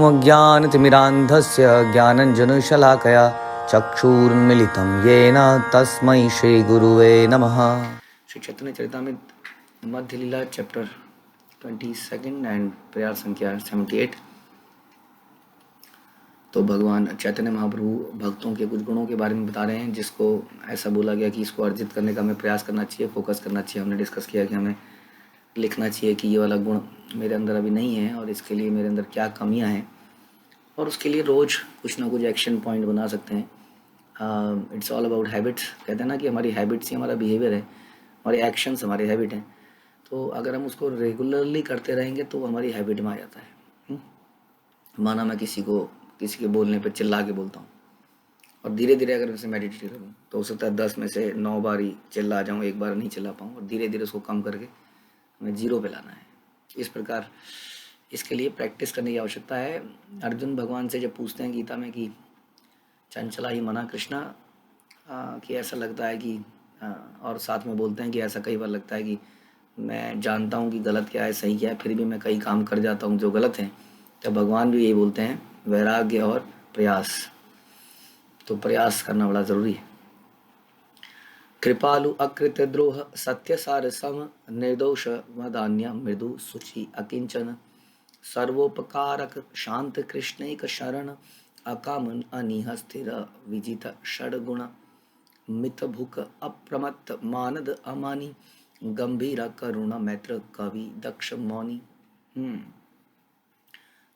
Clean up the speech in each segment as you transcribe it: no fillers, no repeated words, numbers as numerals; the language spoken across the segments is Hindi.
अज्ञानतिमिरान्धस्य ज्ञानञ्जनशलाकया चक्षुरुन्मिलितं येन तस्मै श्रीगुरुवे नमः। श्री चैतन्य चरितामृत मध्य लीला चैप्टर 22 एंड प्रेयर संख्या 78। तो भगवान चैतन्य महाप्रभु भक्तों के कुछ गुणों के बारे में बता रहे हैं, जिसको ऐसा बोला गया कि इसको अर्जित करने का हमें प्रयास करना चाहिए, फोकस करना चाहिए। हमने डिस्कस किया कि हमें लिखना चाहिए कि ये वाला गुण मेरे अंदर अभी नहीं है और इसके लिए मेरे अंदर क्या कमियां हैं, और उसके लिए रोज़ कुछ ना कुछ एक्शन पॉइंट बना सकते हैं। It's all about habits. कहते हैं ना कि हमारी हैबिट्स ही हमारा बिहेवियर है, हमारे एक्शंस हमारे हैबिट हैं। तो अगर हम उसको रेगुलरली करते रहेंगे तो वो हमारी हैबिट में आ जाता है। माना मैं किसी के बोलने पे चिल्ला के बोलता हूँ और धीरे धीरे अगर उसे मेडिटेट करूँ तो हो सकता है 10 में से 9 बार ही चिल्ला जाऊँ, एक बार नहीं चिल्ला पाऊँ, और धीरे धीरे उसको कम करके हमें 0 पे लाना है। इस प्रकार इसके लिए प्रैक्टिस करने की आवश्यकता है। अर्जुन भगवान से जब पूछते हैं गीता में कि चंचला ही मना कृष्णा, कि ऐसा लगता है कि और साथ में बोलते हैं कि ऐसा कई बार लगता है कि मैं जानता हूँ कि गलत क्या है सही क्या है, फिर भी मैं कई काम कर जाता हूँ जो गलत है। तो भगवान भी यही बोलते हैं, वैराग्य और प्रयास। तो प्रयास करना बड़ा ज़रूरी है। कृपालु अकृत द्रोह सत्य सार सम निर्दोष वदान्य मृदु सुचि अकिंचन सर्वोपकारक शांत कृष्णैक शरण अकाम अनिह स्थिर विजित षडगुण मित भुक अप्रमत्त मानद अमानी गंभीर करुण मैत्र कवि दक्ष मौनी।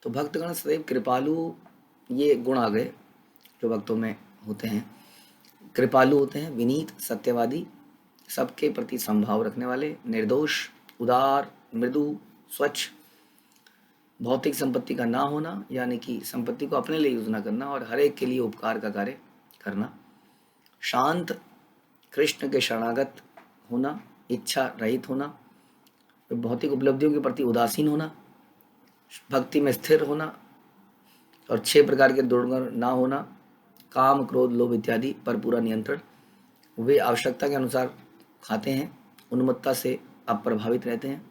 तो भक्तगण सदैव कृपालु, ये गुण आ गए जो भक्तों में होते हैं। कृपालु होते हैं, विनीत, सत्यवादी, सबके प्रति समभाव रखने वाले, निर्दोष, उदार, मृदु, स्वच्छ, भौतिक संपत्ति का ना होना यानी कि संपत्ति को अपने लिए यूज ना करना और हर एक के लिए उपकार का कार्य करना, शांत, कृष्ण के शरणागत होना, इच्छा रहित होना, भौतिक उपलब्धियों के प्रति उदासीन होना, भक्ति में स्थिर होना और 6 प्रकार के दुर्गुण ना होना, काम क्रोध लोभ इत्यादि पर पूरा नियंत्रण। वे आवश्यकता के अनुसार खाते हैं, उन्मत्तता से अप्रभावित रहते हैं,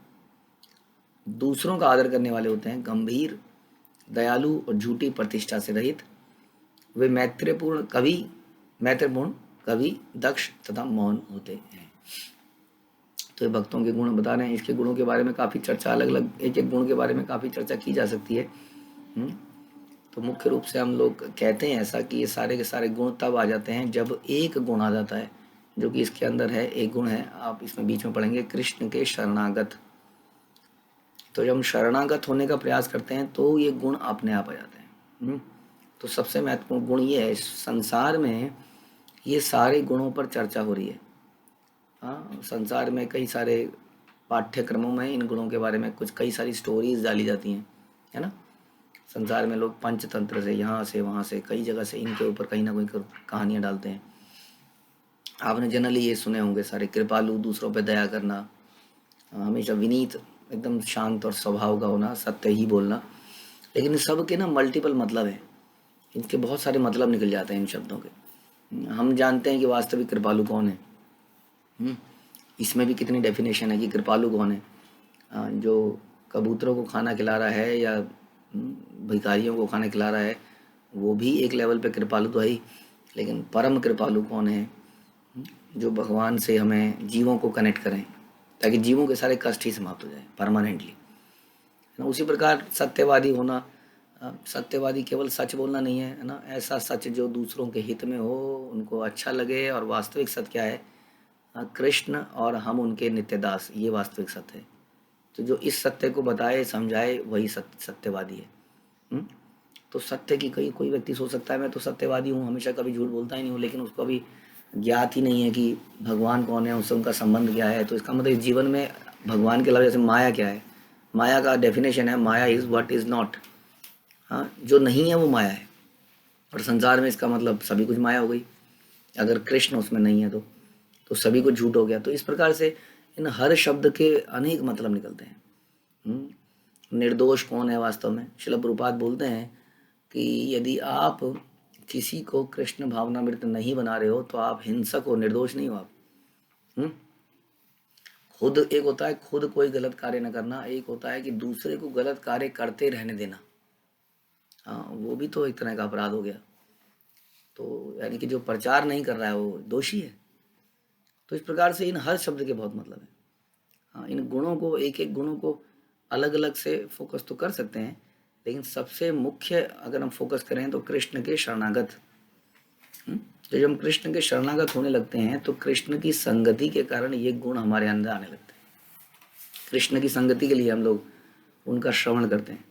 दूसरों का आदर करने वाले होते हैं, गंभीर, दयालु और झूठी प्रतिष्ठा से रहित। वे मैत्रीपूर्ण कवि, दक्ष तथा मौन होते हैं। तो ये भक्तों के गुण बता रहे हैं। इसके गुणों के बारे में काफ़ी चर्चा, अलग अलग एक एक गुण के बारे में काफ़ी चर्चा की जा सकती है। तो मुख्य रूप से हम लोग कहते हैं ऐसा कि ये सारे के सारे गुण तब आ जाते हैं जब एक गुण आ जाता है, जो कि इसके अंदर है। एक गुण है, आप इसमें बीच में पढ़ेंगे, कृष्ण के शरणागत। तो जब हम शरणागत होने का प्रयास करते हैं तो ये गुण अपने आप आ जाते हैं। तो सबसे महत्वपूर्ण गुण ये है, संसार में ये सारे गुणों पर चर्चा हो रही है। हाँ, संसार में कई सारे पाठ्यक्रमों में इन गुणों के बारे में कई सारी स्टोरीज डाली जाती हैं, है ना। संसार में लोग पंचतंत्र से, यहाँ से वहाँ से, कई जगह से इनके ऊपर कहीं ना कोई कहानियाँ डालते हैं। आपने जनरली ये सुने होंगे सारे, कृपालु, दूसरों पे दया करना, हमेशा विनीत, एकदम शांत और स्वभाव का होना, सत्य ही बोलना। लेकिन इन सब के ना मल्टीपल मतलब है, इनके बहुत सारे मतलब निकल जाते हैं इन शब्दों के। हम जानते हैं कि वास्तविक कृपालु कौन है। इसमें भी कितनी डेफिनेशन है कि कृपालु कौन है। जो कबूतरों को खाना खिला रहा है या भिखारियों को खाना खिला रहा है, वो भी एक लेवल पे कृपालु तो है ही, लेकिन परम कृपालु कौन है, जो भगवान से हमें जीवों को कनेक्ट करें ताकि जीवों के सारे कष्ट ही समाप्त हो जाए परमानेंटली। उसी प्रकार सत्यवादी होना, सत्यवादी केवल सच बोलना नहीं है ना, ऐसा सच जो दूसरों के हित में हो, उनको अच्छा लगे। और वास्तविक सत्य क्या है, कृष्ण और हम उनके नित्य दास, ये वास्तविक सत्य है। तो जो इस सत्य को बताए समझाए वही सत्यवादी है। तो सत्य की कोई व्यक्ति सोच सकता है मैं तो सत्यवादी हूँ, हमेशा कभी झूठ बोलता ही नहीं हूँ, लेकिन उसको अभी ज्ञात ही नहीं है कि भगवान कौन है, उससे उनका संबंध क्या है। तो इसका मतलब जीवन में भगवान के अलावा जैसे माया क्या है, माया का डेफिनेशन है, माया इज़ व्हाट इज़ नॉट। हाँ, जो नहीं है वो माया है। और संसार में इसका मतलब सभी कुछ माया हो गई। अगर कृष्ण उसमें नहीं है तो सभी कुछ झूठ हो गया। तो इस प्रकार से इन हर शब्द के अनेक मतलब निकलते हैं। निर्दोष कौन है वास्तव में, श्रील प्रभुपाद बोलते हैं कि यदि आप किसी को कृष्ण भावनामृत नहीं बना रहे हो तो आप हिंसक हो, निर्दोष नहीं हो आप। खुद एक होता है खुद कोई गलत कार्य न करना, एक होता है कि दूसरे को गलत कार्य करते रहने देना। हाँ, वो भी तो एक तरह का अपराध हो गया। तो यानी कि जो प्रचार नहीं कर रहा है वो दोषी है। तो इस प्रकार से इन हर शब्द के बहुत मतलब है। हाँ, इन गुणों को, एक एक गुणों को अलग अलग से फोकस तो कर सकते हैं, लेकिन सबसे मुख्य अगर हम फोकस करें तो कृष्ण के शरणागत। तो जब हम कृष्ण के शरणागत होने लगते हैं तो कृष्ण की संगति के कारण ये गुण हमारे अंदर आने लगते हैं। कृष्ण की संगति के लिए हम लोग उनका श्रवण करते हैं,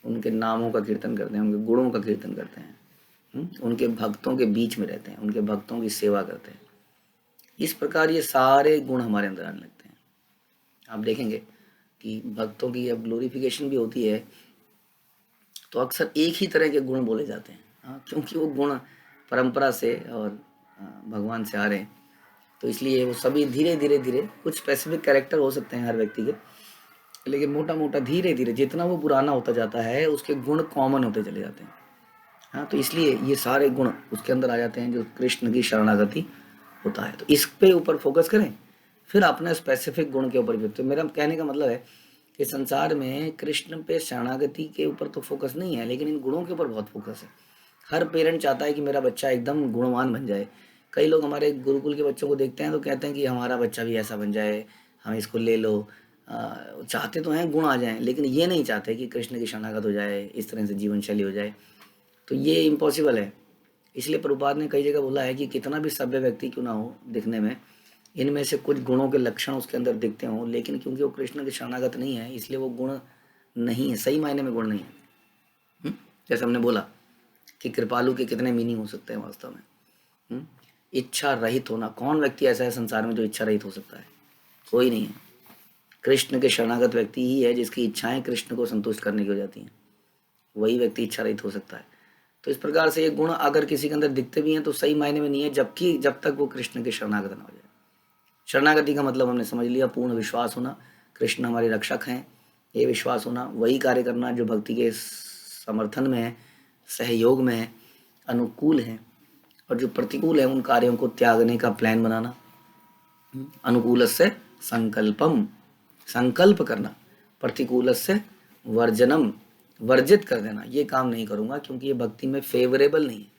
उनके नामों का कीर्तन करते हैं, उनके गुणों का कीर्तन करते हैं, उनके भक्तों के बीच में रहते हैं, उनके भक्तों की सेवा करते हैं। इस प्रकार ये सारे गुण हमारे अंदर आने लगते हैं। आप देखेंगे कि भक्तों की जब ग्लोरिफिकेशन भी होती है तो अक्सर एक ही तरह के गुण बोले जाते हैं। हाँ, क्योंकि वो गुण परंपरा से और भगवान से आ रहे हैं, तो इसलिए वो सभी धीरे धीरे धीरे, कुछ स्पेसिफिक कैरेक्टर हो सकते हैं हर व्यक्ति के, लेकिन मोटा मोटा धीरे धीरे जितना वो पुराना होता जाता है उसके गुण कॉमन होते चले जाते हैं। हाँ, तो इसलिए ये सारे गुण उसके अंदर आ जाते हैं जो कृष्ण की शरणागति होता है। तो इस पे ऊपर फोकस करें, फिर अपने स्पेसिफिक गुण के ऊपर भी। तो मेरा कहने का मतलब है कि संसार में कृष्ण पे शरणागति के ऊपर तो फोकस नहीं है, लेकिन इन गुणों के ऊपर बहुत फोकस है। हर पेरेंट चाहता है कि मेरा बच्चा एकदम गुणवान बन जाए। कई लोग हमारे गुरुकुल के बच्चों को देखते हैं तो कहते हैं कि हमारा बच्चा भी ऐसा बन जाए, हम इसको ले लो। चाहते तो हैं गुण आ जाएं, लेकिन ये नहीं चाहते कि कृष्ण की शरणागत हो जाए, इस तरह से जीवन शैली हो जाए। तो ये इम्पॉसिबल है। इसलिए प्रभुपाद ने कई जगह बोला है कि कितना भी सभ्य व्यक्ति क्यों ना हो दिखने में, इनमें से कुछ गुणों के लक्षण उसके अंदर दिखते हों, लेकिन क्योंकि वो कृष्ण के शरणागत नहीं है इसलिए वो गुण नहीं है, सही मायने में गुण नहीं है। जैसे हमने बोला कि कृपालु के कितने मीनिंग हो सकते हैं वास्तव में। इच्छा रहित होना, कौन व्यक्ति ऐसा है संसार में जो इच्छा रहित हो सकता है? कोई नहीं है। कृष्ण के शरणागत व्यक्ति ही है जिसकी इच्छाएं कृष्ण को संतुष्ट करने की हो जाती हैं, वही व्यक्ति इच्छा रहित हो सकता है। तो इस प्रकार से ये गुण अगर किसी के अंदर दिखते भी हैं तो सही मायने में नहीं है, जबकि जब तक वो कृष्ण के शरणागत ना हो जाए। शरणागति का मतलब हमने समझ लिया, पूर्ण विश्वास होना, कृष्ण हमारे रक्षक हैं, ये विश्वास होना, वही कार्य करना जो भक्ति के समर्थन में है, सहयोग में है, अनुकूल है, और जो प्रतिकूल है उन कार्यों को त्यागने का प्लान बनाना। अनुकूलस्य संकल्पम, संकल्प करना, प्रतिकूलस्य वर्जनम, वर्जित कर देना, ये काम नहीं करूँगा क्योंकि ये भक्ति में फेवरेबल नहीं है,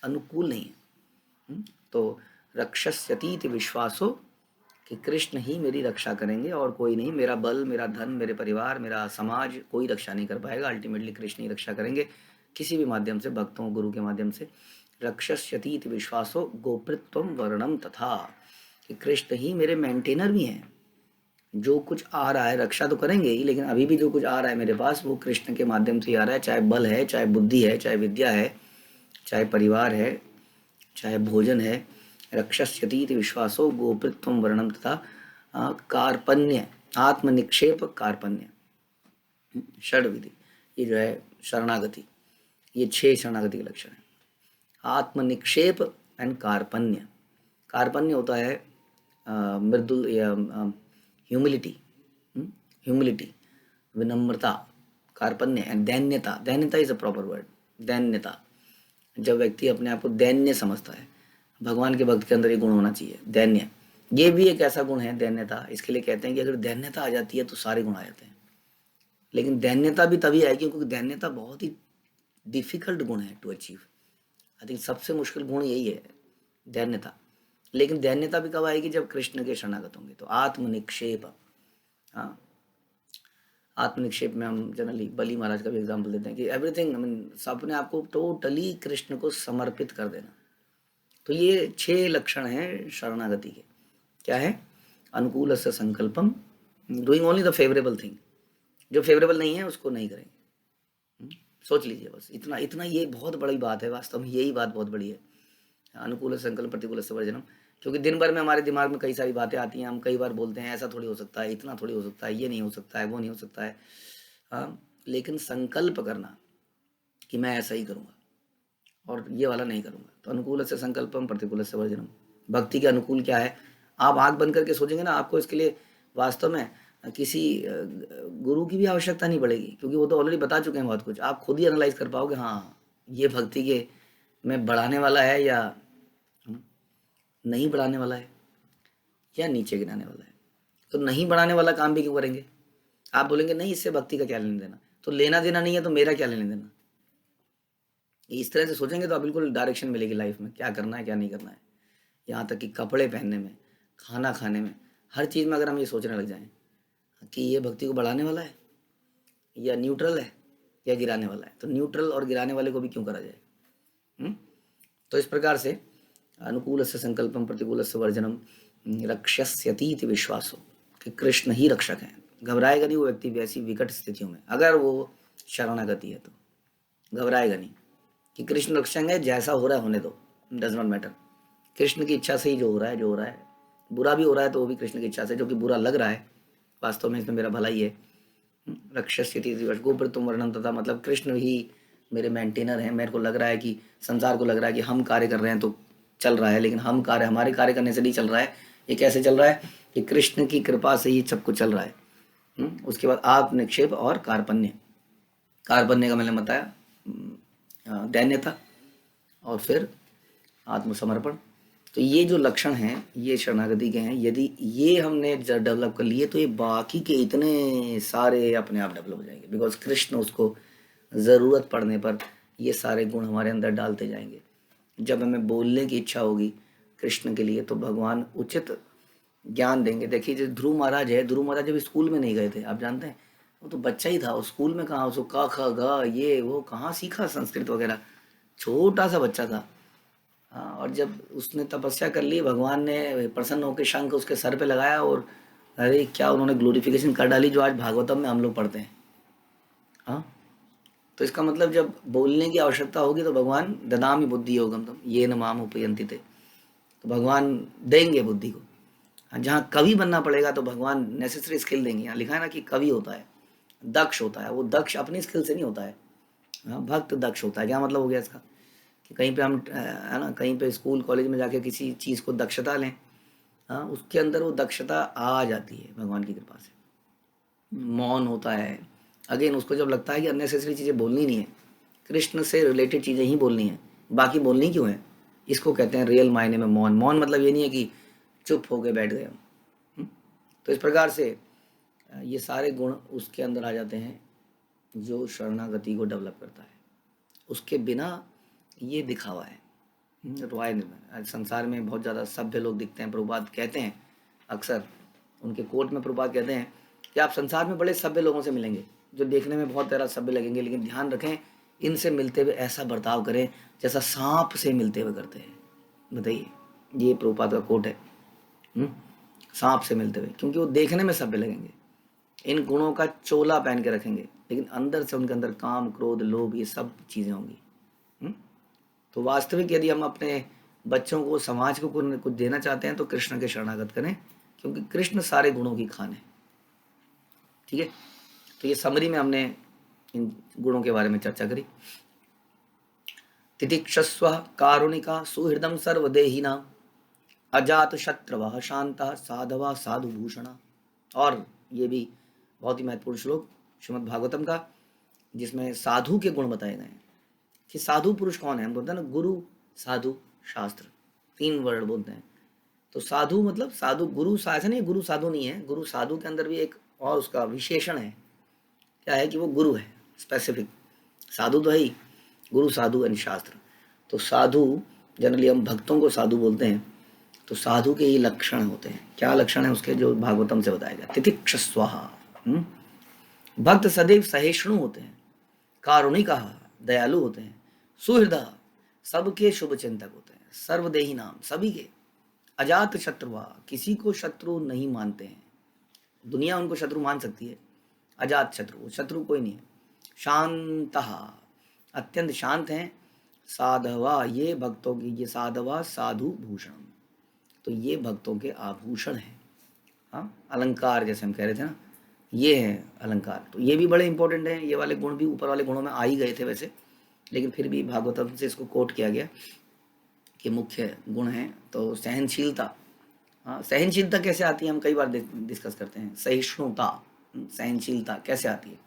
अनुकूल नहीं है। तो रक्षस्यतीति विश्वासो, कि कृष्ण ही मेरी रक्षा करेंगे और कोई नहीं, मेरा बल, मेरा धन, मेरे परिवार, मेरा समाज कोई रक्षा नहीं कर पाएगा, अल्टीमेटली कृष्ण ही रक्षा करेंगे किसी भी माध्यम से, भक्तों गुरु के माध्यम से। रक्षस्यतीति विश्वासो गोप्रित्वम वर्णम तथा, कि कृष्ण ही मेरे मेंटेनर भी हैं। जो कुछ आ रहा है रक्षा तो करेंगे ही, लेकिन अभी भी जो कुछ आ रहा है मेरे पास वो कृष्ण के माध्यम से ही आ रहा है, चाहे बल है, चाहे बुद्धि है, चाहे विद्या है, चाहे परिवार है, चाहे भोजन है। रक्षस्यतीति विश्वासो गोप्रित्वम वर्णम तथा कार्पण्य, आत्मनिक्षेप कार्पण्य, षड विधि, ये जो है शरणागति, ये 6 शरणागति के लक्षण है। आत्मनिक्षेप एंड कार्पण्य। कार्पण्य होता है मृदुल या ह्यूमिलिटी, ह्यूमिलिटी, विनम्रता। कार्पण्य एंड दैन्यता, दैन्यता इज अ प्रॉपर वर्ड, दैन्यता, जब व्यक्ति अपने आप को दैन्य समझता है। भगवान के भक्त के अंदर ये गुण होना चाहिए, दैन्य। ये भी एक ऐसा गुण है दैन्यता, इसके लिए कहते हैं कि अगर दैन्यता आ जाती है तो सारे गुण आ जाते हैं। लेकिन दैन्यता भी तभी आएगी क्योंकि दैन्यता बहुत ही डिफिकल्ट गुण है टू अचीव। आई थिंक सबसे मुश्किल गुण यही है, दैन्यता। लेकिन दैन्यता भी कब आएगी? जब कृष्ण के शरणागत होंगे। तो आत्मनिक्षेप, हाँ, आत्मनिक्षेप में हम जनरली बली महाराज का भी एग्जाम्पल देते हैं कि एवरीथिंग, आई मीन अपने आप को टोटली कृष्ण को समर्पित कर देना। तो ये 6 लक्षण हैं शरणागति के। क्या है? अनुकूल से संकल्पम, doing only the favourable thing, जो फेवरेबल नहीं है उसको नहीं करेंगे। सोच लीजिए बस इतना, इतना ये बहुत बड़ी बात है, वास्तव में यही बात बहुत बड़ी है। अनुकूल संकल्प, प्रतिकूल से वर्जनम। क्योंकि दिन भर में हमारे दिमाग में कई सारी बातें आती हैं, हम कई बार बोलते हैं ऐसा थोड़ी हो सकता है, इतना थोड़ी हो सकता है, ये नहीं हो सकता है, वो नहीं हो सकता है। हाँ, लेकिन संकल्प करना कि मैं ऐसा ही करूँगा और ये वाला नहीं करूँगा। तो अनुकूल से संकल्पम, प्रतिकूल से वर्जनम। भक्ति के अनुकूल क्या है? आप आंख बंद करके सोचेंगे ना, आपको इसके लिए वास्तव में किसी गुरु की भी आवश्यकता नहीं पड़ेगी, क्योंकि वो तो ऑलरेडी बता चुके हैं बहुत कुछ। आप खुद ही एनालाइज कर पाओगे, हाँ ये भक्ति के में बढ़ाने वाला है या नहीं बढ़ाने वाला है, या नीचे गिराने वाला है। तो नहीं बढ़ाने वाला काम भी क्यों करेंगे? आप बोलेंगे नहीं इससे भक्ति का क्या लेना देना, तो लेना देना नहीं है तो मेरा क्या लेना देना? इस तरह से सोचेंगे तो आप बिल्कुल डायरेक्शन मिलेगी लाइफ में, क्या करना है क्या नहीं करना है। यहाँ तक कि कपड़े पहनने में, खाना खाने में, हर चीज़ में अगर हम ये सोचने लग जाएं कि ये भक्ति को बढ़ाने वाला है या न्यूट्रल है या गिराने वाला है, तो न्यूट्रल और गिराने वाले को भी क्यों करा जाए। तो इस प्रकार से अनुकूल से संकल्पम प्रतिकूल से वर्जनम रक्षस्यति इति विश्वासो, कि कृष्ण ही रक्षक हैं। घबराएगा नहीं वो व्यक्ति वैसी विकट स्थितियों में, अगर वो शरणागति है तो घबराएगा नहीं कि कृष्ण रक्षक है, जैसा हो रहा है होने दो, डज नॉट मैटर। कृष्ण की इच्छा से ही जो हो रहा है, जो हो रहा है, बुरा भी हो रहा है तो वो भी कृष्ण की इच्छा से, जो कि बुरा लग रहा है वास्तव में इसमें मेरा भला ही है। रक्षस्यति गोपर तुम वर्णन तथा, मतलब कृष्ण ही मेरे मेंटेनर हैं। मेरे को लग रहा है कि संसार को लग रहा है कि हम कार्य कर रहे हैं तो चल रहा है, लेकिन हम कार्य हमारे कार्य करने से नहीं चल रहा है। ये कैसे चल रहा है कि कृष्ण की कृपा से ही सब कुछ चल रहा है। उसके बाद आप निक्षेप और कार्पण्य, कार्पण्य का मैंने बताया दैन्यता, और फिर आत्मसमर्पण। तो ये जो लक्षण हैं ये शरणागति के हैं। यदि ये हमने डेवलप कर लिए तो ये बाकी के इतने सारे अपने आप डेवलप हो जाएंगे, बिकॉज कृष्ण उसको ज़रूरत पड़ने पर ये सारे गुण हमारे अंदर डालते जाएंगे। जब हमें बोलने की इच्छा होगी कृष्ण के लिए तो भगवान उचित ज्ञान देंगे। देखिए जो ध्रुव महाराज है, ध्रुव महाराज जब स्कूल में नहीं गए थे, आप जानते हैं, वो तो बच्चा ही था। उस स्कूल में कहाँ उसको क ख ग ये वो कहाँ सीखा संस्कृत वगैरह, छोटा सा बच्चा था। हाँ, और जब उसने तपस्या कर ली, भगवान ने प्रसन्न होकर शंख उसके सर पे लगाया और अरे क्या उन्होंने ग्लोरिफिकेशन कर डाली, जो आज भागवतम में हम लोग पढ़ते हैं। हाँ, तो इसका मतलब जब बोलने की आवश्यकता होगी तो भगवान ददामी बुद्धि योगम तुम ये न माम उपयंति थे, तो भगवान देंगे बुद्धि को। जहाँ कवि बनना पड़ेगा तो भगवान नेसेसरी स्किल देंगे। यहाँ लिखा है ना कि कवि होता है, दक्ष होता है, वो दक्ष अपनी स्किल से नहीं होता है। हाँ, भक्त दक्ष होता है। क्या मतलब हो गया इसका कि कहीं पे हम है ना, कहीं पे स्कूल कॉलेज में जाके किसी चीज़ को दक्षता लें, हाँ, उसके अंदर वो दक्षता आ जाती है भगवान की कृपा से। मौन होता है, अगेन उसको जब लगता है कि अननेसेसरी चीज़ें बोलनी नहीं है, कृष्ण से रिलेटेड चीज़ें ही बोलनी है, बाकी बोलनी क्यों है, इसको कहते हैं रियल मायने में मौन। मौन मतलब ये नहीं है कि चुप होके बैठ गए हम। तो इस प्रकार से ये सारे गुण उसके अंदर आ जाते हैं जो शरणागति को डेवलप करता है। उसके बिना ये दिखावा है। रॉय संसार में बहुत ज़्यादा सभ्य लोग दिखते हैं। प्रभुपाद कहते हैं अक्सर, उनके कोट में प्रभुपाद कहते हैं कि आप संसार में बड़े सभ्य लोगों से मिलेंगे जो देखने में बहुत ज़्यादा सभ्य लगेंगे, लेकिन ध्यान रखें इनसे मिलते हुए ऐसा बर्ताव करें जैसा सांप से मिलते हुए करते हैं। बताइए, ये प्रभुपाद का कोट है, सांप से मिलते हुए, क्योंकि वो देखने में सभ्य लगेंगे, इन गुणों का चोला पहन के रखेंगे, लेकिन अंदर से उनके अंदर काम क्रोध लोभ ये सब चीज़ें होंगी। तो वास्तविक यदि हम अपने बच्चों को समाज को कुछ देना चाहते हैं तो कृष्ण के शरणागत करें, क्योंकि कृष्ण सारे गुणों की खान है। ठीक है, तो ये समरी में हमने इन गुणों के बारे में चर्चा करी। तितिक्षस्व कारुणिका सुहृदम सर्वदेहिना अजात शत्रवः शांता साधवा साधुभूषणा। और ये भी बहुत ही महत्वपूर्ण श्लोक श्रीमद् भागवतम का, जिसमें साधु के गुण बताए गए हैं कि साधु पुरुष कौन है। हम बोलते हैं ना गुरु साधु शास्त्र, तीन वर्ड बोलते हैं। तो साधु मतलब साधु गुरु, ऐसा नहीं गुरु साधु नहीं है, गुरु साधु के अंदर भी एक और उसका विशेषण है। क्या है कि वो गुरु है स्पेसिफिक, साधु तो है ही, गुरु साधु यानी शास्त्र। तो साधु जनरली हम भक्तों को साधु बोलते हैं। तो साधु के ये लक्षण होते हैं। क्या लक्षण है उसके, जो भागवतम से बताया गया। तितिक्षस्वाहा, भक्त सदैव सहिष्णु होते हैं, कारुणिका दयालु होते हैं, सुहृदय सबके शुभ चिंतक होते हैं, सर्वदेही नाम सभी के, अजात शत्रुवा किसी को शत्रु नहीं मानते हैं। दुनिया उनको शत्रु मान सकती है, अजात शत्रु, शत्रु कोई नहीं है। शांतः अत्यंत शांत हैं, साधवा ये भक्तों की, ये साधवा साधु भूषण, तो ये भक्तों के आभूषण हैं। हाँ, अलंकार जैसे हम कह रहे थे ना, ये है अलंकार। तो ये भी बड़े इंपॉर्टेंट हैं। ये वाले गुण भी ऊपर वाले गुणों में आ ही गए थे वैसे, लेकिन फिर भी भागवतम से इसको कोट किया गया कि मुख्य गुण हैं। तो सहनशीलता, हाँ, सहनशीलता कैसे आती है हम कई बार डिस्कस करते हैं। सहिष्णुता, सहनशीलता कैसे आती है।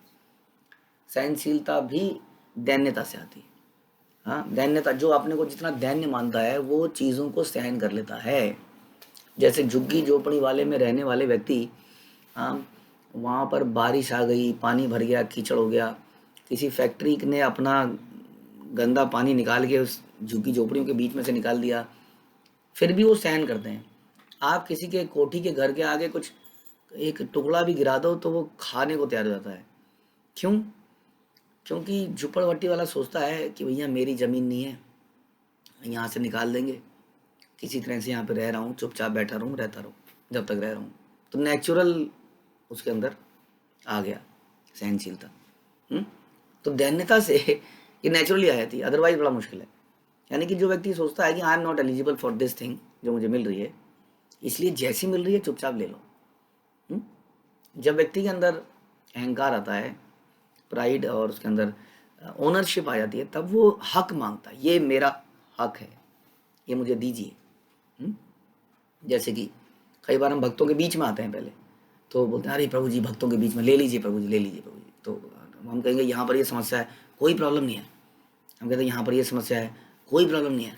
सहनशीलता भी दैन्यता से आती है। हाँ, दैन्यता, जो अपने को जितना दैन्य मानता है वो चीज़ों को सहन कर लेता है। जैसे झुग्गी झोपड़ी वाले में रहने वाले व्यक्ति, हाँ, वहाँ पर बारिश आ गई, पानी भर गया, कीचड़ हो गया, किसी फैक्ट्री ने अपना गंदा पानी निकाल के उस झुग्गी झोपड़ियों के बीच में से निकाल दिया, फिर भी वो सहन करते हैं। आप किसी के कोठी के घर के आगे कुछ एक टुकड़ा भी गिरा दो तो वो खाने को तैयार हो जाता है। क्यों? क्योंकि झुपड़पट्टी वाला सोचता है कि भैया मेरी ज़मीन नहीं है, यहाँ से निकाल देंगे, किसी तरह से यहाँ पे रह रहा हूँ, चुपचाप बैठा रहूँ, रहता रहूँ जब तक रह रहा हूँ। तो नेचुरल उसके अंदर आ गया सहनशीलता। तो दैन्यता से ये नेचुरली आई थी, अदरवाइज बड़ा मुश्किल है। यानी कि जो व्यक्ति सोचता है कि I am not eligible for this thing, जो मुझे मिल रही है, इसलिए जैसी मिल रही है चुपचाप ले लो। जब व्यक्ति के अंदर अहंकार आता है, प्राइड, और उसके अंदर ओनरशिप आ जाती है, तब वो हक मांगता है, ये मेरा हक है, ये मुझे दीजिए। जैसे कि कई बार हम भक्तों के बीच में आते हैं पहले, तो बोलते हैं अरे प्रभु जी भक्तों के बीच में ले लीजिए प्रभु जी, ले लीजिए प्रभु जी। तो हम कहेंगे यहाँ पर ये समस्या है, कोई प्रॉब्लम नहीं है। हम कहते हैं यहाँ पर ये समस्या है, कोई प्रॉब्लम नहीं है।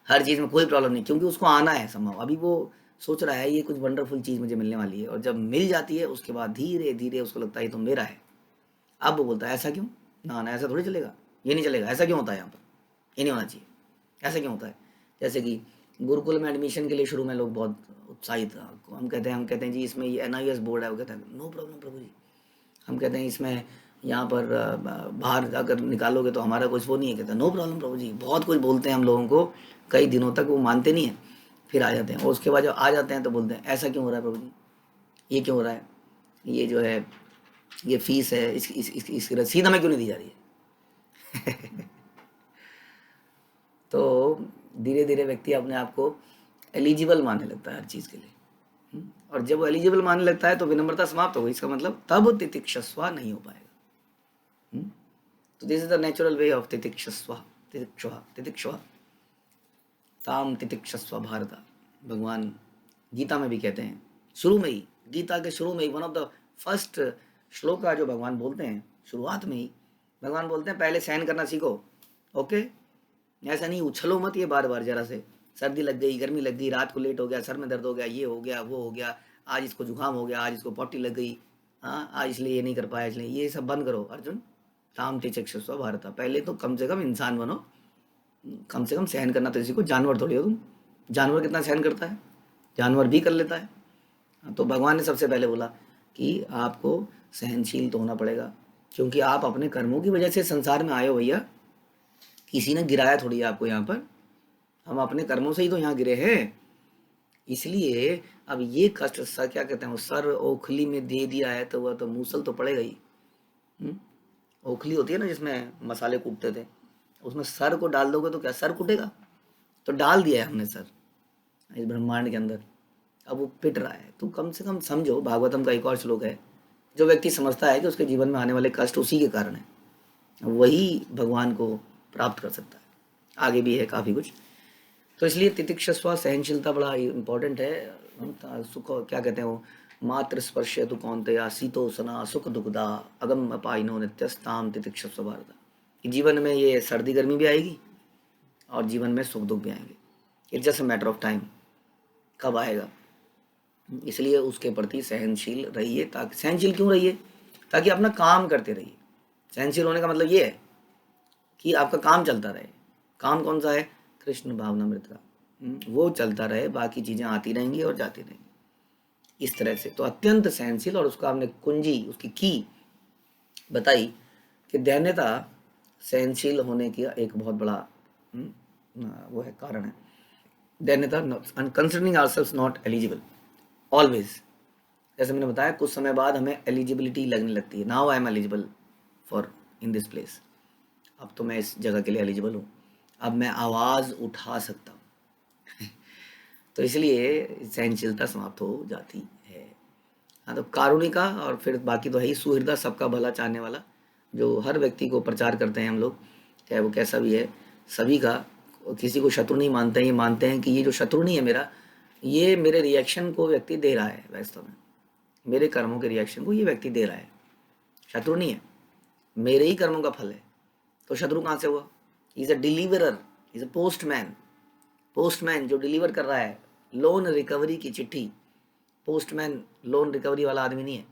हर चीज़ में कोई प्रॉब्लम नहीं, क्योंकि उसको आना है संभव। अभी वो सोच रहा है ये कुछ वंडरफुल चीज़ मुझे मिलने वाली है, और जब मिल जाती है उसके बाद धीरे धीरे उसको लगता है ये तो मेरा है। अब वो बोलता है ऐसा क्यों, ना ना ऐसा थोड़ी चलेगा, ये नहीं चलेगा, ऐसा क्यों होता है यहाँ पर, ये नहीं होना चाहिए, ऐसा क्यों होता है। जैसे कि गुरुकुल में एडमिशन के लिए शुरू में लोग बहुत उत्साहित, हम कहते हैं जी इसमें ये NIS बोर्ड है, वो कहते हैं नो प्रॉब्लम प्रभु जी। हम कहते हैं इसमें यहाँ पर बाहर अगर निकालोगे तो हमारा कुछ वो नहीं है, कहते हैं नो प्रॉब्लम प्रभु जी। बहुत कुछ बोलते हैं हम लोगों को, कई दिनों तक वो मानते नहीं है, फिर आ जाते हैं, और उसके बाद जब आ जाते हैं तो बोलते हैं ऐसा क्यों हो रहा है प्रभु जी, ये क्यों हो रहा है, ये जो है ये फीस है, इसकी रसीद हमें क्यों नहीं दी जा रही है। तो धीरे धीरे व्यक्ति अपने आप को एलिजिबल मानने लगता है हर चीज़ के लिए। और जब वो एलिजिबल मानने लगता है तो विनम्रता समाप्त हो गई, इसका मतलब तब तितिक्षस्वा नहीं हो पाएगा। तो this is the natural way of तितिक्षस्वा, तितिक्षवा ताम तितिक्षस्वा भारत। भगवान गीता में भी कहते हैं, शुरू में ही, गीता के शुरू में ही, वन ऑफ द फर्स्ट श्लोक का जो भगवान बोलते हैं, शुरुआत में ही भगवान बोलते हैं पहले सहन करना सीखो। ओके, ऐसा नहीं उछलो मत ये बार बार, जरा से सर्दी लग गई, गर्मी लग गई, रात को लेट हो गया, सर में दर्द हो गया, ये हो गया, वो हो गया, आज इसको जुकाम हो गया, आज इसको पॉटी लग गई, हाँ आज इसलिए ये नहीं कर पाया, इसलिए ये सब बंद करो अर्जुन। ताम तितिक्षस्वा भारत, पहले तो कम से कम इंसान बनो, कम से कम सहन करना तो किसी को, जानवर थोड़ी हो तुम। जानवर कितना सहन करता है, जानवर भी कर लेता है। तो भगवान ने सबसे पहले बोला कि आपको सहनशील तो होना पड़ेगा, क्योंकि आप अपने कर्मों की वजह से संसार में आए हो भैया, किसी ने गिराया थोड़ी है आपको यहाँ पर, हम अपने कर्मों से ही तो यहाँ गिरे हैं। इसलिए अब ये कष्ट सर क्या कहते हैं, सर ओखली में दे दिया है तो वह तो मूसल तो पड़ेगा ही। ओखली होती है ना जिसमें मसाले कूटते थे, उसमें सर को डाल दोगे तो क्या सर कूटेगा, तो डाल दिया है हमने सर इस ब्रह्मांड के अंदर, अब वो पिट रहा है। तो कम से कम समझो, भागवतम का एक और श्लोक है, जो व्यक्ति समझता है कि उसके जीवन में आने वाले कष्ट उसी के कारण है, वही भगवान को प्राप्त कर सकता है। आगे भी है काफ़ी कुछ। तो इसलिए तितिक्षस्वा सहनशीलता बड़ा इम्पोर्टेंट है। सुख क्या कहते हैं वो, मात्र स्पर्श तो कौनतया शीतोषणा सुख दुखदा अगम अपाइनो नित्यस्ताम तितिक्षस्व भारत। जीवन में ये सर्दी गर्मी भी आएगी और जीवन में सुख दुख भी आएंगे, it's just a matter of time, कब आएगा। इसलिए उसके प्रति सहनशील रहिए। ताकि सहनशील क्यों रहिए, ताकि अपना काम करते रहिए। सहनशील होने का मतलब ये है कि आपका काम चलता रहे। काम कौन सा है, कृष्ण भावनामृत का, वो चलता रहे, बाकी चीज़ें आती रहेंगी और जाती रहेंगी इस तरह से। तो अत्यंत सहनशील, और उसका हमने कुंजी, उसकी की बताई कि दैन्यता सहनशील होने की एक बहुत बड़ा वो है, कारण है। दैन्यता, considering ourselves not eligible always. जैसे मैंने बताया कुछ समय बाद हमें एलिजिबिलिटी लगने लगती है, now I am eligible for in this place, अब तो मैं इस जगह के लिए एलिजिबल हूँ, अब मैं आवाज़ उठा सकता हूँ। तो इसलिए सहनशीलता समाप्त हो जाती है। हाँ, तो कारुणिका, और फिर बाकी तो है ही सुहृदा, सबका भला चाहने वाला, जो हर व्यक्ति को प्रचार करते हैं हम लोग, चाहे वो कैसा भी है, सभी का, किसी को शत्रु नहीं मानते हैं। ये मानते हैं कि ये जो शत्रु नहीं है मेरा, ये मेरे रिएक्शन को व्यक्ति दे रहा है, वास्तव में मेरे कर्मों के रिएक्शन को ये व्यक्ति दे रहा है, शत्रु नहीं है, मेरे ही कर्मों का फल है। तो शत्रु कहाँ से हुआ, is a deliverer, is a postman. Postman जो डिलीवर कर रहा है लोन रिकवरी की चिट्ठी, पोस्टमैन लोन रिकवरी वाला आदमी नहीं है,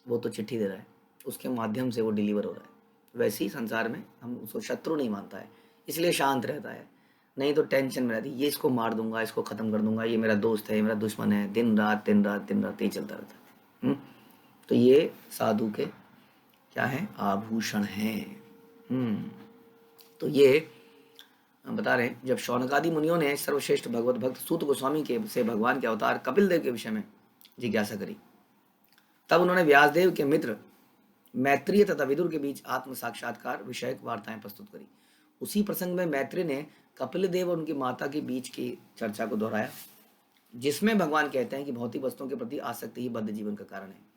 वो तो चिट्ठी दे रहा है, उसके माध्यम से वो डिलीवर हो रहा है। वैसे ही संसार में हम उसको शत्रु नहीं मानता है, इसलिए शांत रहता है। नहीं तो टेंशन में रहती, ये इसको मार दूंगा, इसको खत्म कर दूंगा, ये मेरा दोस्त है, ये मेरा दुश्मन है, दिन रात दिन रात दिन रात ये चलता रहता है। तो ये साधु के क्या है, आभूषण हैं। तो ये बता रहे हैं, जब शौनकादि मुनियों ने सर्वश्रेष्ठ भगवत भक्त सूत गोस्वामी के से भगवान के अवतार कपिल देव के विषय में जिज्ञासा करी, तब उन्होंने व्यासदेव के मित्र मैत्रेय तथा विदुर के बीच आत्म साक्षात्कार विषयक वार्ताएं प्रस्तुत करी। उसी प्रसंग में मैत्रेय ने कपिल देव और उनकी माता के बीच की चर्चा को दोहराया, जिसमें भगवान कहते हैं कि भौतिक वस्तुओं के प्रति आसक्ति ही बद्ध जीवन का कारण है।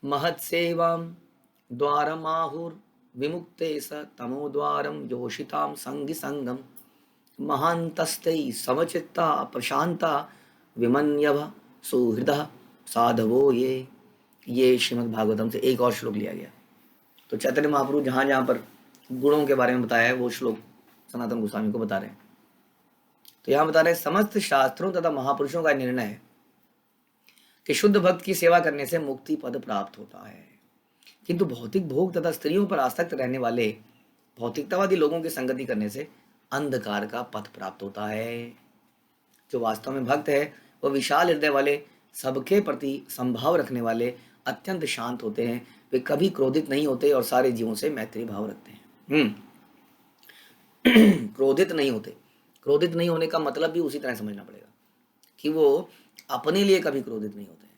महत सेवाम द्वारमाहुर विमुक्ते स तमो द्वारम योषिताम संगी संगम महांतस्ते समचित्ता प्रशांता विमन्यव सुहृदः साधवो ये श्रीमद् भागवतम से एक और श्लोक लिया गया। तो चैतन्य महाप्रभु जहाँ जहाँ पर गुणों के बारे में बताया है वो श्लोक सनातन गोस्वामी को बता रहे हैं। तो यहाँ बता रहे हैं, समस्त शास्त्रों तथा महापुरुषों का निर्णय है कि शुद्ध भक्त की सेवा करने से मुक्ति पद प्राप्त होता है, किंतु भौतिक भोग तथा स्त्रियों पर आसक्त रहने वाले भौतिकतावादी लोगों की संगति करने से अंधकार का पथ प्राप्त होता है। जो वास्तव में भक्त है वह विशाल हृदय वाले, सबके प्रति संभाव रखने वाले, अत्यंत शांत होते हैं। वे कभी क्रोधित नहीं होते और सारे जीवों से मैत्री भाव रखते हैं। क्रोधित नहीं होते। क्रोधित नहीं होने का मतलब भी उसी तरह समझना पड़ेगा कि वो अपने लिए कभी क्रोधित नहीं होते हैं।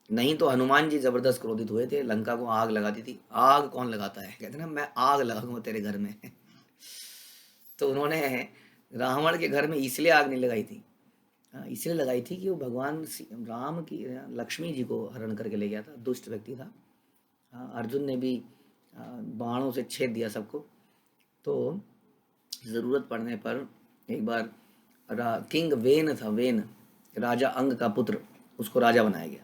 नहीं तो हनुमान जी जबरदस्त क्रोधित हुए थे, लंका को आग लगा दी थी। आग कौन लगाता है, कहते ना मैं आग लगाऊंगा तेरे घर में। तो उन्होंने रावण के घर में इसलिए आग नहीं लगाई थी, इसलिए लगाई थी कि वो भगवान राम की लक्ष्मी जी को हरण करके ले गया था, दुष्ट व्यक्ति था। अर्जुन ने भी बाणों से छेद दिया सबको। तो ज़रूरत पड़ने पर एक बार किंग वेन था, वेन राजा अंग का पुत्र, उसको राजा बनाया गया।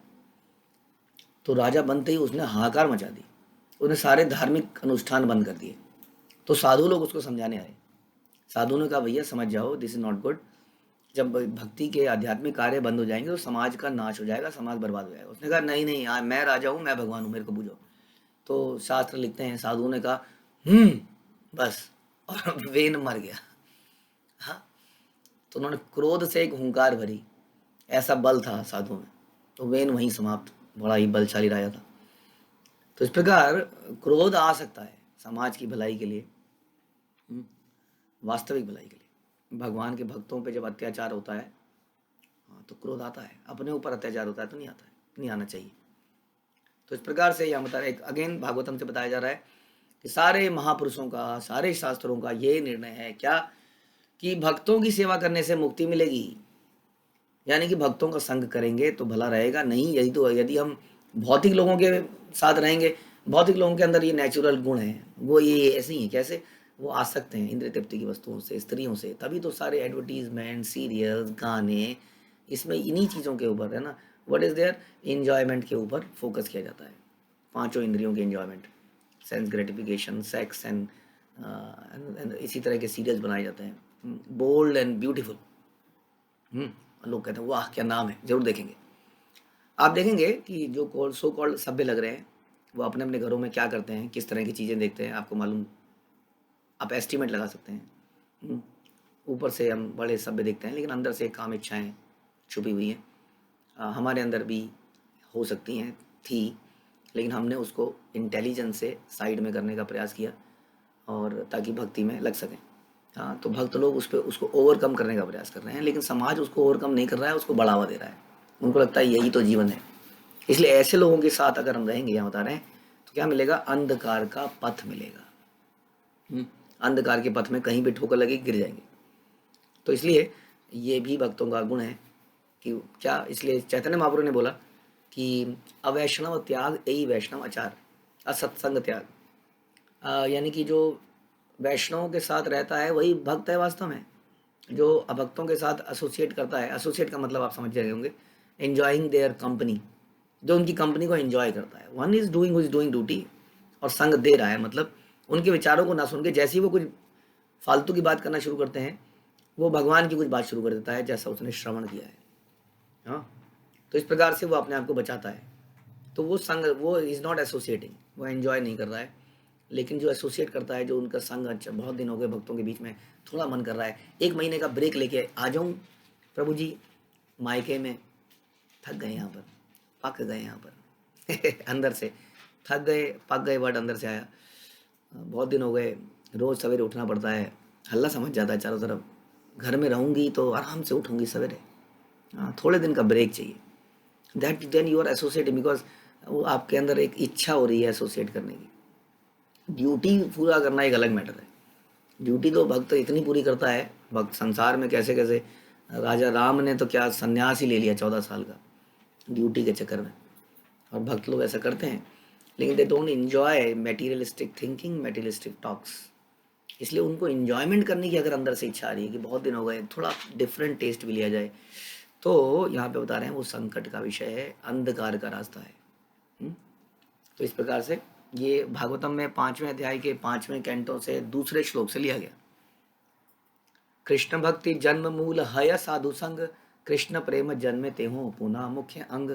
तो राजा बनते ही उसने हाहाकार मचा दी, उसने सारे धार्मिक अनुष्ठान बंद कर दिए। तो साधु लोग उसको समझाने आए। साधु ने कहा भैया समझ जाओ, दिस इज नॉट गुड। जब भक्ति के आध्यात्मिक कार्य बंद हो जाएंगे तो समाज का नाश हो जाएगा, समाज बर्बाद हो जाएगा। उसने कहा नहीं नहीं, मैं राजा हूँ, मैं भगवान हूँ, मेरे को पूजो। तो शास्त्र लिखते हैं साधु ने कहा बस, और वेन मर गया। हाँ, तो उन्होंने क्रोध से एक हुंकार भरी, ऐसा बल था साधु में, तो वेन वहीं समाप्त। बड़ा ही बलशाली राजा था। तो इस प्रकार क्रोध आ सकता है समाज की भलाई के लिए, वास्तविक भलाई के लिए। भगवान के भक्तों पे जब अत्याचार होता है तो क्रोध आता है। अपने ऊपर अत्याचार होता है तो नहीं आता है, नहीं आना चाहिए। तो इस प्रकार से यह बता रहे, अगेन भागवतम से बताया जा रहा है कि सारे महापुरुषों का, सारे शास्त्रों का ये निर्णय है क्या, कि भक्तों की सेवा करने से मुक्ति मिलेगी। यानी कि भक्तों का संग करेंगे तो भला रहेगा। नहीं यदि हम भौतिक लोगों के साथ रहेंगे, भौतिक लोगों के अंदर ये नेचुरल गुण है, वो ये ऐसे ही है, कैसे वो आसक्त हैं इंद्रिय तृप्ति की वस्तुओं से, स्त्रियों से। तभी तो सारे एडवर्टीजमेंट, सीरियल्स, गाने, इसमें इन्हीं चीज़ों के ऊपर है ना, व्हाट इज़ देयर, इंजॉयमेंट के ऊपर फोकस किया जाता है। पांचों इंद्रियों के enjoyment, sense gratification, sex and इसी तरह के सीरियल्स बनाए जाते हैं, बोल्ड एंड ब्यूटीफुल। लोग कहते हैं वाह क्या नाम है, जरूर देखेंगे। आप देखेंगे कि जो सो कॉल्ड सभ्य लग रहे हैं वो अपने अपने घरों में क्या करते हैं, किस तरह की चीज़ें देखते हैं, आपको मालूम, आप एस्टिमेट लगा सकते हैं। ऊपर से हम बड़े सभ्य दिखते हैं लेकिन अंदर से काम इच्छाएं छुपी हुई हैं। हमारे अंदर भी हो सकती हैं, थी, लेकिन हमने उसको इंटेलिजेंस से साइड में करने का प्रयास किया और ताकि भक्ति में लग सकें। हाँ, तो भक्त लोग उसको ओवरकम करने का प्रयास कर रहे हैं, लेकिन समाज उसको ओवरकम नहीं कर रहा है, उसको बढ़ावा दे रहा है। उनको लगता है यही तो जीवन है। इसलिए ऐसे लोगों के साथ अगर हम रहेंगे, यहाँ बता रहे हैं, तो क्या मिलेगा, अंधकार का पथ मिलेगा। अंधकार के पथ में कहीं भी ठोकर लगे गिर जाएंगे। तो इसलिए ये भी भक्तों का गुण है कि क्या, इसलिए चैतन्य महाप्रभु ने बोला कि अवैष्णव त्याग यही वैष्णव आचार, असत्संग त्याग। यानी कि जो वैष्णवों के साथ रहता है वही भक्त है वास्तव में। जो अभक्तों के साथ एसोसिएट करता है, एसोसिएट का मतलब आप समझ रहे होंगे, एंजॉइंग देयर कंपनी, जो उनकी कंपनी को एंजॉय करता है। वन इज डूइंग ड्यूटी, और संग दे रहा है, मतलब उनके विचारों को ना सुन के जैसे ही वो कुछ फालतू की बात करना शुरू करते हैं, वो भगवान की कुछ बात शुरू कर देता है जैसा उसने श्रवण किया है। हाँ, तो इस प्रकार से वो अपने आप को बचाता है। तो वो संग, वो इज़ नॉट एसोसिएटिंग, वो एंजॉय नहीं कर रहा है। लेकिन जो एसोसिएट करता है, जो उनका संग, अच्छा बहुत दिन हो गए भक्तों के बीच में, थोड़ा मन कर रहा है 1 महीने का ब्रेक लेके आ जाऊं प्रभु जी मायके में, थक गए यहाँ पर, पक गए यहाँ पर अंदर से थक गए, पक गए वर्ड अंदर से आया। बहुत दिन हो गए, रोज़ सवेरे उठना पड़ता है, हल्ला समझ जाता है चारों तरफ। घर में रहूंगी तो आराम से उठूंगी सवेरे, थोड़े दिन का ब्रेक चाहिए। That then you are associating, because वो आपके अंदर एक इच्छा हो रही है एसोसिएट करने की। ड्यूटी पूरा करना एक अलग मैटर है। ड्यूटी तो भक्त इतनी पूरी करता है, भक्त संसार में कैसे कैसे, राजा राम ने तो क्या संन्यास ही ले लिया 14 साल का ड्यूटी के चक्कर में। और भक्त लोग ऐसा करते हैं, लेकिन they don't enjoy materialistic thinking, materialistic talks. इसलिए उनको एंजॉयमेंट करने की अगर अंदर से इच्छा आ रही है कि बहुत दिन हो गए, थोड़ा डिफरेंट टेस्ट भी लिया जाए, तो यहाँ पे बता रहे हैं वो संकट का विषय है, अंधकार का रास्ता है। तो इस प्रकार से ये भागवतम में 5वें अध्याय के 5वें कैंटों से दूसरे श्लोक से लिया गया। कृष्ण भक्ति जन्म मूल हय साधु संग, कृष्ण प्रेम जन्मे तेहो पुनः मुख्य अंग।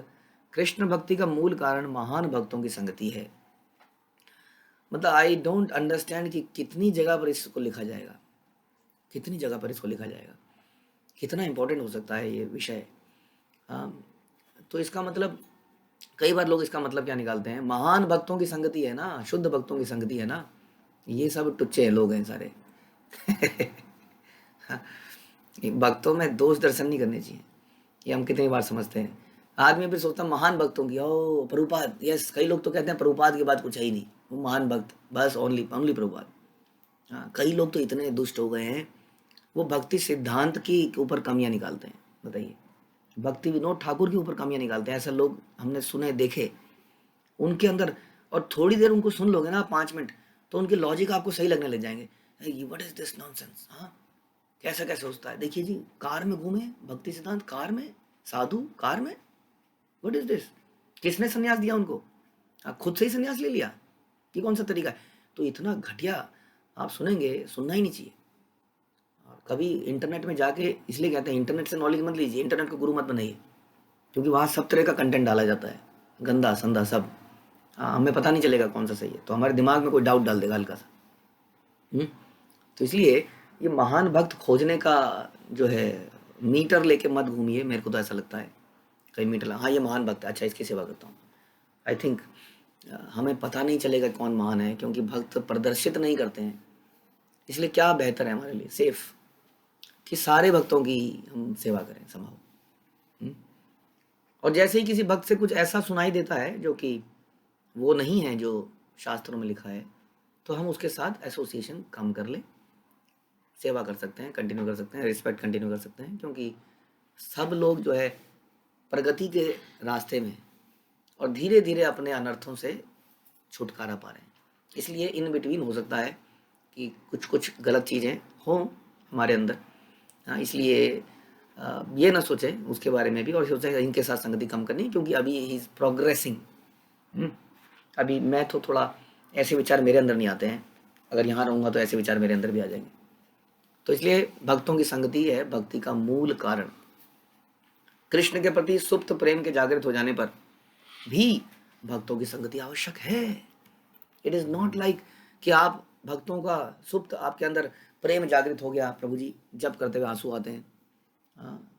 कृष्ण भक्ति का मूल कारण महान भक्तों की संगति है। मतलब आई डोंट अंडरस्टैंड कि कितनी जगह पर इसको लिखा जाएगा, कितनी जगह पर इसको लिखा जाएगा, कितना इंपॉर्टेंट हो सकता है ये विषय। तो इसका मतलब, कई बार लोग इसका मतलब क्या निकालते हैं, महान भक्तों की संगति है ना, शुद्ध भक्तों की संगति है ना, ये सब टुच्चे लोग हैं सारे भक्तों में दोष दर्शन नहीं करने चाहिए, ये हम कितनी बार समझते हैं। आदमी फिर सोचता महान भक्तों की, ओ प्रभुपाद, यस, कई लोग तो कहते हैं प्रभुपाद के बाद कुछ है ही नहीं, वो महान भक्त बस ओनली ओनली प्रभुपाद। हाँ, कई लोग तो इतने दुष्ट हो गए हैं, वो भक्ति सिद्धांत की ऊपर कमियां निकालते हैं। बताइए, भक्ति विनोद ठाकुर के ऊपर कमियां निकालते हैं, ऐसे लोग हमने सुने देखे उनके अंदर। और थोड़ी देर उनको सुन लोगे ना 5 मिनट, तो उनके लॉजिक आपको सही लगने लग जाएंगे। व्हाट इज दिस नॉनसेंस, हाँ कैसा कैसे सोचता है। देखिए जी, कार में घूमे भक्ति सिद्धांत, कार में साधु, कार में, व्हाट इज दिस, किसने संन्यास दिया उनको, खुद से ही संन्यास ले लिया, ये कौन सा तरीका है। तो इतना घटिया आप सुनेंगे, सुनना ही नहीं चाहिए। और कभी इंटरनेट में जाके, इसलिए कहते हैं इंटरनेट से नॉलेज मत लीजिए, इंटरनेट को गुरु मत बनाइए, क्योंकि वहाँ सब तरह का कंटेंट डाला जाता है, गंदा संदा सब। हमें पता नहीं चलेगा कौन सा सही है, तो हमारे दिमाग में कोई डाउट डाल देगा हल्का सा। तो इसलिए ये महान भक्त खोजने का जो है, मीटर लेके मत घूमिए, मेरे को तो ऐसा लगता है। कई मीटर, हाँ ये महान भक्त है, अच्छा इसकी सेवा करता हूँ। आई थिंक हमें पता नहीं चलेगा कौन महान है, क्योंकि भक्त प्रदर्शित नहीं करते हैं। इसलिए क्या बेहतर है हमारे लिए, सेफ, कि सारे भक्तों की हम सेवा करें संभव। और जैसे ही किसी भक्त से कुछ ऐसा सुनाई देता है जो कि वो नहीं है जो शास्त्रों में लिखा है, तो हम उसके साथ एसोसिएशन कम कर लें, सेवा कर सकते हैं, कंटिन्यू कर सकते हैं, रिस्पेक्ट कंटिन्यू कर सकते हैं, क्योंकि सब लोग जो है प्रगति के रास्ते में और धीरे धीरे अपने अनर्थों से छुटकारा पा रहे हैं। इसलिए इन बिटवीन हो सकता है कि कुछ कुछ गलत चीज़ें हों हमारे अंदर। इसलिए ये ना सोचें उसके बारे में भी, और सोचें इनके साथ संगति कम करनी, क्योंकि अभी ही इज़ प्रोग्रेसिंग। अभी मैं तो थोड़ा, ऐसे विचार मेरे अंदर नहीं आते हैं, अगर यहाँ रहूँगा तो ऐसे विचार मेरे अंदर भी आ जाएंगे। तो इसलिए भक्तों की संगति है भक्ति का मूल कारण। कृष्ण के प्रति सुप्त प्रेम के जागृत हो जाने पर भी भक्तों की संगति आवश्यक है। इट इज़ नॉट लाइक कि आप भक्तों का सुप्त, आपके अंदर प्रेम जागृत हो गया, प्रभु जी जब करते हुए आंसू आते हैं,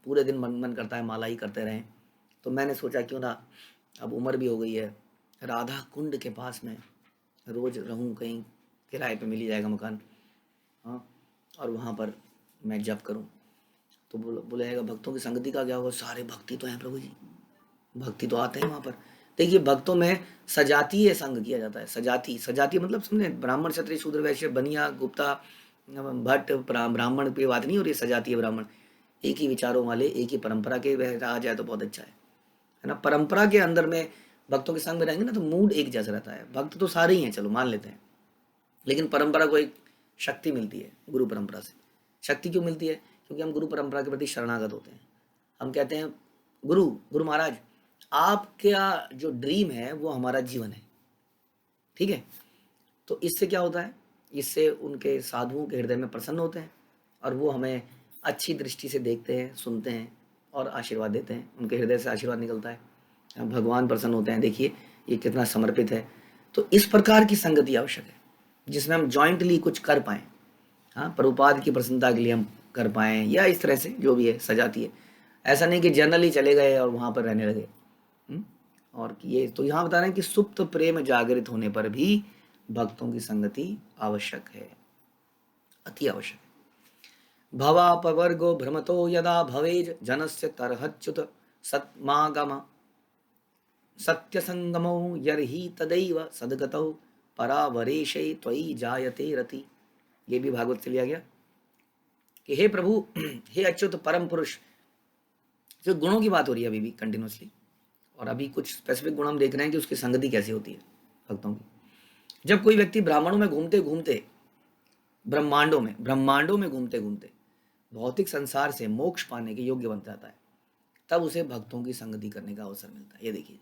पूरे दिन मन करता है माला ही करते रहें। तो मैंने सोचा क्यों ना, अब उम्र भी हो गई है, राधा कुंड के पास में रोज़ रहूं, कहीं किराए पे मिल ही जाएगा मकान, और वहाँ पर मैं जप करूँ। तो बोलेगा भक्तों की संगति का क्या होगा, सारे भक्ति तो हैं प्रभु जी, भक्ति तो आते हैं वहाँ पर। देखिए भक्तों में सजातीय संग किया जाता है। सजाती मतलब समझे, ब्राह्मण क्षत्रिय शूद्र वैश्य बनिया गुप्ता भट्ट ब्राह्मण की बात नहीं हो रही, सजातीय ब्राह्मण एक ही विचारों वाले, एक ही परंपरा के वह रहा जाए तो बहुत अच्छा है ना। परंपरा के अंदर में भक्तों के संग में रहेंगे ना, तो मूड एक जैसा रहता है। भक्त तो सारे ही हैं, चलो मान लेते हैं, लेकिन परंपरा को एक शक्ति मिलती है गुरु परंपरा से। शक्ति क्यों मिलती है, क्योंकि हम गुरु परंपरा के प्रति शरणागत होते हैं। हम कहते हैं गुरु महाराज आपका जो ड्रीम है वो हमारा जीवन है, ठीक है। तो इससे क्या होता है, इससे उनके साधुओं के हृदय में प्रसन्न होते हैं, और वो हमें अच्छी दृष्टि से देखते हैं, सुनते हैं और आशीर्वाद देते हैं। उनके हृदय से आशीर्वाद निकलता है, भगवान प्रसन्न होते हैं। देखिए ये कितना समर्पित है। तो इस प्रकार की संगति आवश्यक है जिसमें हम जॉइंटली कुछ कर पाएँ। हाँ, प्रभुपाद की प्रसन्नता के लिए हम कर पाएँ, या इस तरह से जो भी है सजाती है। ऐसा नहीं कि जनरली चले गए और वहाँ पर रहने लगे। और ये तो यहाँ बता रहे हैं कि सुप्त प्रेम जागृत होने पर भी भक्तों की संगति आवश्यक है, अति आवश्यक है। भवापवर्गो भ्रमतो यदा भवेज जनस्य तरहच्युत सत्मागम सत्यसंगमो यर्हि तदैव सद्गतौ परावरेशे त्वयि जायते रति। ये भी भागवत से लिया गया कि हे प्रभु, हे अच्युत परम पुरुष। जो गुणों की बात हो रही है अभी भी कंटिन्यूसली, और अभी कुछ स्पेसिफिक गुण हम देख रहे हैं कि उसकी संगति कैसी होती है भक्तों की। जब कोई व्यक्ति ब्राह्मणों में घूमते घूमते, ब्रह्मांडों में घूमते घूमते भौतिक संसार से मोक्ष पाने के योग्य बन जाता है, तब उसे भक्तों की संगति करने का अवसर मिलता है। ये देखिए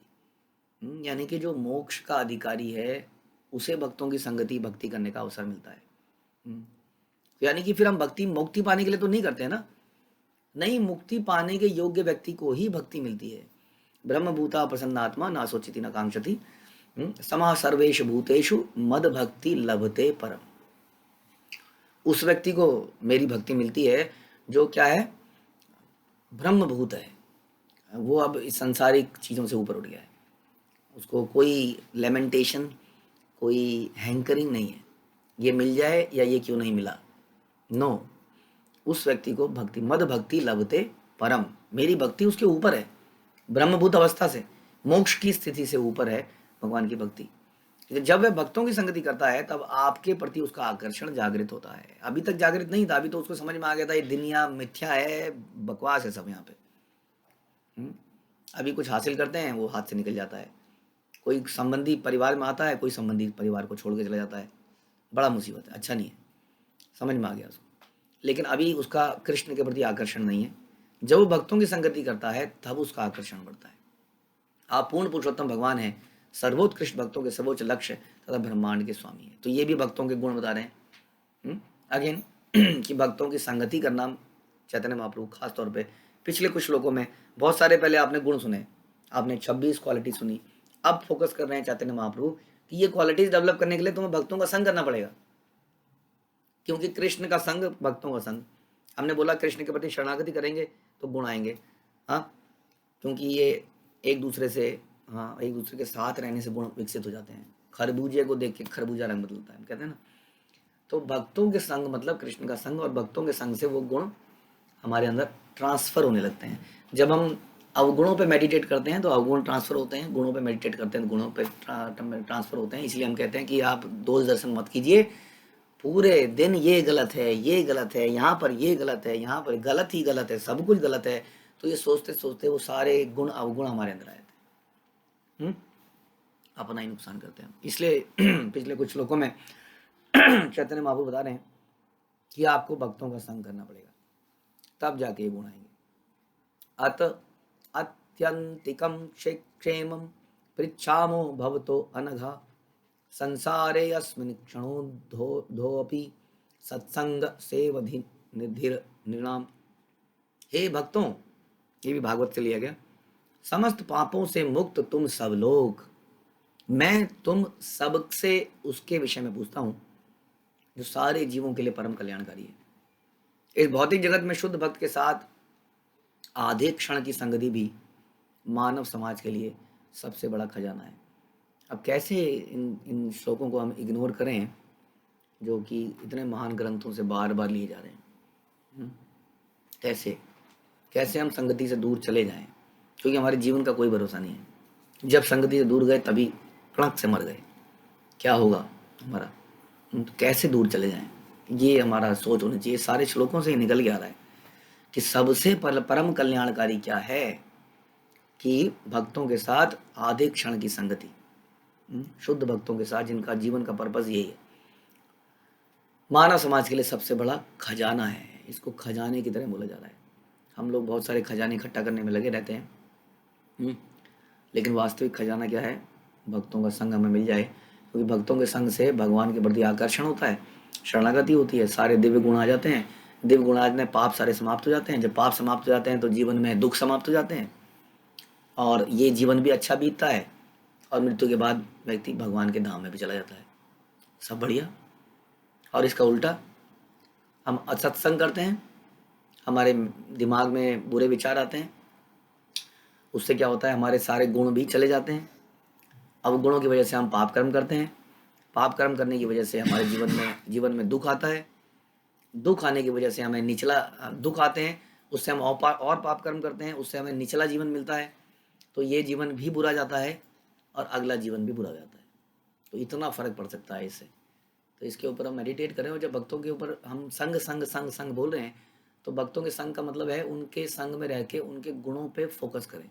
जी, यानी कि जो मोक्ष का अधिकारी है उसे भक्तों की संगति, भक्ति करने का अवसर मिलता है। यानी कि फिर हम भक्ति मुक्ति पाने के लिए तो नहीं करते हैं ना, नहीं, मुक्ति पाने के योग्य व्यक्ति को ही भक्ति मिलती है। ब्रह्मभूता प्रसन्नात्मा ना सोचिति न कांक्षति समा सर्वेषु भूतेषु मद भक्ति लभते परम। उस व्यक्ति को मेरी भक्ति मिलती है जो क्या है, ब्रह्मभूत है। वो अब इस सांसारिक चीज़ों से ऊपर उठ गया है, उसको कोई लेमेंटेशन, कोई हैंकरिंग नहीं है, ये मिल जाए या ये क्यों नहीं मिला। नो, उस व्यक्ति को भक्ति, मद भक्ति लभते परम, मेरी भक्ति उसके ऊपर है, ब्रह्मभूत अवस्था से, मोक्ष की स्थिति से ऊपर है भगवान की भक्ति। जब वह भक्तों की संगति करता है तब आपके प्रति उसका आकर्षण जागृत होता है। अभी तक जागृत नहीं था, अभी तो उसको समझ में आ गया था ये दुनिया मिथ्या है, बकवास है सब यहाँ पे। अभी कुछ हासिल करते हैं, वो हाथ से निकल जाता है। कोई संबंधी परिवार में आता है, कोई संबंधी परिवार को छोड़ के चला जाता है, बड़ा मुसीबत है, अच्छा नहीं है, समझ में आ गया उसको। लेकिन अभी उसका कृष्ण के प्रति आकर्षण नहीं है। जब वो भक्तों की संगति करता है तब उसका आकर्षण बढ़ता है। आप पूर्ण पुरुषोत्तम भगवान हैं, सर्वोत्कृष्ट भक्तों के सर्वोच्च लक्ष्य तथा ब्रह्मांड के स्वामी हैं। तो ये भी भक्तों के गुण बता रहे हैं अगेन कि भक्तों की संगति करना चैतन्य महाप्रभु खास तौर पे पिछले कुछ श्लोकों में बहुत सारे, पहले आपने गुण सुने, आपने 26 क्वालिटी सुनी, अब फोकस कर रहे हैं चैतन्य महाप्रभु कि ये क्वालिटीज डेवलप करने के लिए तुम्हें भक्तों का संग करना पड़ेगा। क्योंकि कृष्ण का संग, भक्तों का संग, हमने बोला कृष्ण के प्रति शरणागति करेंगे तो गुण आएंगे। हाँ, क्योंकि ये एक दूसरे से, हाँ, एक दूसरे के साथ रहने से गुण विकसित हो जाते हैं। खरबूजे को देख के खरबूजा रंग बदलता है, कहते हैं ना। तो भक्तों के संग मतलब कृष्ण का संग, और भक्तों के संग से वो गुण हमारे अंदर ट्रांसफर होने लगते हैं। जब हम अवगुणों पे मेडिटेट करते हैं तो अवगुण ट्रांसफर होते हैं, गुणों पे मेडिटेट करते हैं तो गुणों पे ट्रांसफर होते हैं। इसलिए हम कहते हैं कि आप दोष दर्शन मत कीजिए, पूरे दिन ये गलत है, ये गलत है, यहाँ पर ये गलत है, यहाँ पर गलत ही गलत है, सब कुछ गलत है। तो ये सोचते सोचते वो सारे गुण अवगुण हमारे अंदर आए थे, अपना ही नुकसान करते हैं। इसलिए पिछले कुछ श्लोकों में चैतन्य महाप्रभु बता रहे हैं कि आपको भक्तों का संग करना पड़ेगा, तब जाके ये गुण आएंगे। अत अत्यंतिकम क्षेमम पृच्छामो भवतो अनघा संसारे अस्मिन् क्षणो धोऽपि सत्संग सेवधि निधिर निर्णाम। हे भक्तों, ये भी भागवत से लिया गया, समस्त पापों से मुक्त तुम सब लोग, मैं तुम सबसे उसके विषय में पूछता हूँ जो सारे जीवों के लिए परम कल्याणकारी है। इस भौतिक जगत में शुद्ध भक्त के साथ आधे क्षण की संगति भी मानव समाज के लिए सबसे बड़ा खजाना है। अब कैसे इन श्लोकों को हम इग्नोर करें जो कि इतने महान ग्रंथों से बार बार लिए जा रहे हैं। कैसे हम संगति से दूर चले जाएं, क्योंकि हमारे जीवन का कोई भरोसा नहीं है। जब संगति से दूर गए तभी कड़क से मर गए, क्या होगा हमारा, कैसे दूर चले जाएं, ये हमारा सोच होनी चाहिए। सारे श्लोकों से निकल के आ रहा है कि सबसे परम कल्याणकारी क्या है कि भक्तों के साथ आधे क्षण की संगति, शुद्ध भक्तों के साथ जिनका जीवन का पर्पस यही है, मानव समाज के लिए सबसे बड़ा खजाना है। इसको खजाने की तरह बोला जा रहा है। हम लोग बहुत सारे खजाने इकट्ठा करने में लगे रहते हैं, लेकिन वास्तविक खजाना क्या है, भक्तों का संग हमें मिल जाए। क्योंकि भक्तों के संग से भगवान के प्रति आकर्षण होता है, शरणागति होती है, सारे दिव्य गुण आ जाते हैं। दिव्य गुण आने पाप सारे समाप्त हो जाते हैं। जब पाप समाप्त हो जाते हैं तो जीवन में दुख समाप्त हो जाते हैं और ये जीवन भी अच्छा बीतता है और मृत्यु के बाद व्यक्ति भगवान के धाम में भी चला जाता है, सब बढ़िया। और इसका उल्टा, हम असत्संग करते हैं, हमारे दिमाग में बुरे विचार आते हैं, उससे क्या होता है, हमारे सारे गुण भी चले जाते हैं। अब गुणों की वजह से हम पाप कर्म करते हैं, पाप कर्म करने की वजह से हमारे जीवन में दुख आता है, दुख आने की वजह से हमें निचला दुख आते हैं, उससे हम और पाप कर्म करते हैं, उससे हमें निचला जीवन मिलता है, तो ये जीवन भी बुरा जाता है और अगला जीवन भी बुरा जाता है। तो इतना फर्क पड़ सकता है इससे। तो इसके ऊपर हम मेडिटेट करें। और जब भक्तों के ऊपर हम संग संग संग संग बोल रहे हैं, तो भक्तों के संग का मतलब है उनके संग में रह के उनके गुणों पे फोकस करें।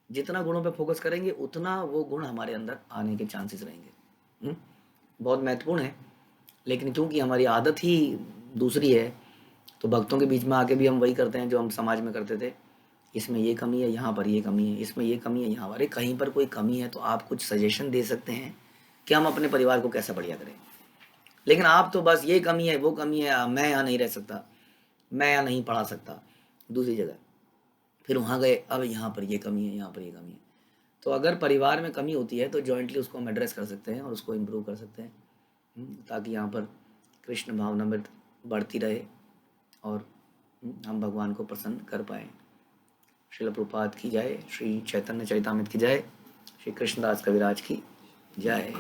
जितना गुणों पे फोकस करेंगे उतना वो गुण हमारे अंदर आने के चांसेस रहेंगे। बहुत महत्वपूर्ण है। लेकिन क्योंकि हमारी आदत ही दूसरी है, तो भक्तों के बीच में आके भी हम वही करते हैं जो हम समाज में करते थे। इसमें ये कमी है, यहाँ पर ये कमी है, इसमें ये कमी है, यहाँ पर। अरे कहीं पर कोई कमी है तो आप कुछ सजेशन दे सकते हैं कि हम अपने परिवार को कैसा बढ़िया करें। लेकिन आप तो बस ये कमी है, वो कमी है, मैं यहाँ नहीं रह सकता, मैं यहाँ नहीं पढ़ा सकता, दूसरी जगह, फिर वहाँ गए, अब यहाँ पर ये कमी है, यहाँ पर ये कमी है। तो अगर परिवार में कमी होती है तो जॉइंटली उसको हम एड्रेस कर सकते हैं और उसको इम्प्रूव कर सकते हैं, ताकि यहाँ पर कृष्ण भावनामृत बढ़ती रहे और हम भगवान को प्रसन्न कर पाएँ। श्रील प्रभुपाद की जय, श्री चैतन्य चरितामृत की जय, श्री कृष्णदास कविराज की जय।